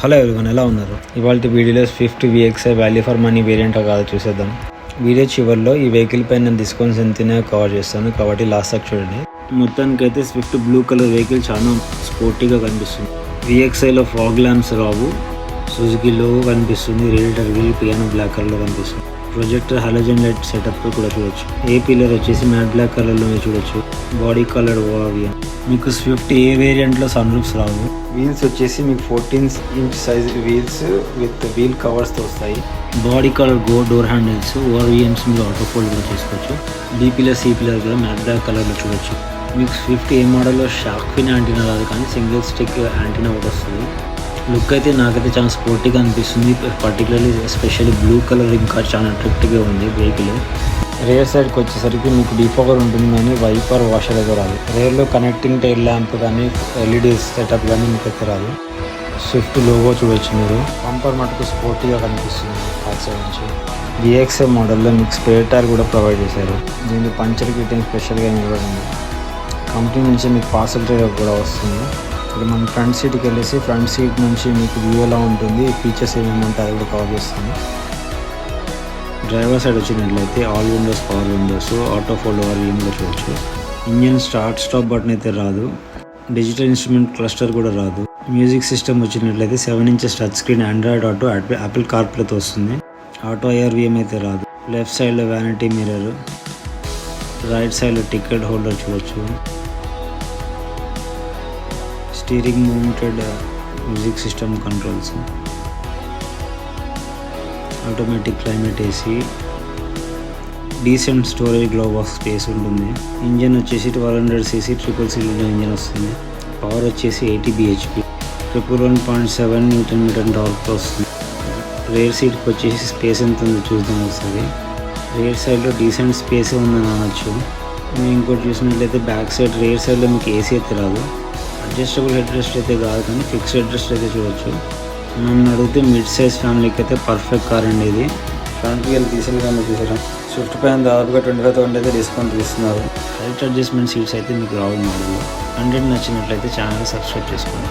Hello everyone, ఎలా ఉన్నారు? ఇవాళ వీడియోలో Swift VXi value for money variant కాదు చూసేద్దాం. వీడియో చివరిలో ఈ వెహికల్ పైన నేను డిస్కౌంట్స్ ఎంతనే కవర్ చేస్తాను కాబట్టి లాస్ట్ దాకా చూడండి. మొత్తానికి అయితే స్విఫ్ట్ బ్లూ కలర్ వెహికల్ చాలా స్పోర్టీగా కనిపిస్తుంది. VXiలో ఫాగ్ ల్యాంప్స్ రావు, సుజుకి లోగో కనిపిస్తుంది, రేడియేటర్ వీల్ పియానో బ్లాక్ కలర్లో కనిపిస్తుంది. ప్రొజెక్టర్ హాలోజన్ లైట్ సెటప్ కూడా చూడొచ్చు. ఏ పిల్లర్ వచ్చేసి మ్యాట్ బ్లాక్ కలర్లో చూడొచ్చు. బాడీ కలర్ ఓవియా. మీకు స్విఫ్ట్ ఏ వేరియంట్లో సన్ రూఫ్స్ రావు. వీల్స్ వచ్చేసి మీకు 14 inch size wheels with wheel కవర్స్తో వస్తాయి. Body colour door handles ORVMs మీరు ఆటో ఫోల్డ్ కూడా చేసుకోవచ్చు. B పిల్లర్ C పిల్లర్ కూడా మ్యాట్ బ్లాక్ కలర్లో చూడొచ్చు. మీకు స్విఫ్ట్ ఏ మోడల్లో షార్క్ ఫిన్ యాంటీనా రాదు, కానీ సింగిల్ స్టిక్ యాంటీనా ఒకటి వస్తుంది. లుక్ అయితే నాకైతే చాలా స్పోర్టీగా అనిపిస్తుంది. పర్టికులర్లీ ఎస్పెషల్లీ బ్లూ కలర్ ఇంకా చాలా అట్రాక్టివ్గా ఉంది వెహికల్. రేర్ సైడ్కి వచ్చేసరికి మీకు డీఫాగర్ ఉంటుంది, కానీ వైపర్ వాషర్ అయితే రాదు. రేర్లో కనెక్టింగ్ టైల్ ల్యాంప్ కానీ LED సెటప్ కానీ మీకు అయితే రాదు. స్విఫ్ట్ లోగో చూడొచ్చు మీరు. బంపర్ మటుకు స్పోర్టీగా కనిపిస్తుంది బ్యాక్ సైడ్ నుంచి. VXi మోడల్లో మీకు స్పేర్ టైర్ కూడా ప్రొవైడ్ చేశారు. దీన్ని పంచర్ కిటింగ్ స్పెషల్గా ఇవ్వడం. కంపెనీ నుంచి మీకు పార్సల్ ట్రే కూడా వస్తుంది. ఇప్పుడు మనం ఫ్రంట్ సీట్కి వెళ్ళేసి ఫ్రంట్ సీట్ నుంచి మీకు వ్యూ ఎలా ఉంటుంది, ఫీచర్స్ ఏమేమి ఉంటాయి అది కూడా కవర్ చేస్తుంది. డ్రైవర్ సైడ్ వచ్చినట్లయితే all Windows, power Windows, auto fold ORVM కూడా చూడవచ్చు. ఇంజన్ స్టార్ట్ స్టాప్ బటన్ అయితే రాదు. డిజిటల్ ఇన్స్ట్రుమెంట్ క్లస్టర్ కూడా రాదు. మ్యూజిక్ సిస్టమ్ వచ్చినట్లయితే 7 inches touch screen Android auto, Apple కార్ప్లేతో వస్తుంది. ఆటో ARVM అయితే రాదు. లెఫ్ట్ సైడ్లో వ్యానిటీ మిర్రర్, రైట్ సైడ్లో టికెట్ హోల్డర్ చూడవచ్చు. Steering mounted music system controls, automatic climate AC, decent storage glove box space ఉంటుంది. ఇంజన్ వచ్చేసి 1200cc ట్రిపుల్ సిలిండర్ ఇంజన్ వస్తుంది. పవర్ వచ్చేసి 80 bhp, 111.7 Nm టార్క్ వస్తుంది. రేర్ సీట్కి వచ్చేసి స్పేస్ ఎంత ఉందో చూద్దాం ఒకసారి. రేర్ సైడ్లో డీసెంట్ స్పేస్ ఉందని అనొచ్చు. మేము ఇంకోటి చూసినట్లయితే బ్యాక్ సైడ్ రేర్ సైడ్లో మీకు AC అయితే రాదు. అడ్జస్టబుల్ హెడ్ రెస్ట్ అయితే కాదు, కానీ ఫిక్స్డ్ హెడ్ రెస్ట్ అయితే చూడొచ్చు. నన్ను అడిగితే మిడ్ సైజ్ ఫ్యామిలీకి అయితే పర్ఫెక్ట్ కార్ అండి ఇది. ఫ్రంట్ వీల్ రీసెంట్గా మీరు చూసారా, స్విఫ్ట్ పైన దాదాపుగా 25,000 అయితే డిస్కౌంట్ ఇస్తున్నారు. హైట్ అడ్జస్ట్మెంట్ సీట్స్ అయితే మీకు రావు మోడల్లో. కంటెంట్ నచ్చినట్లయితే ఛానల్ సబ్స్క్రైబ్ చేసుకోండి.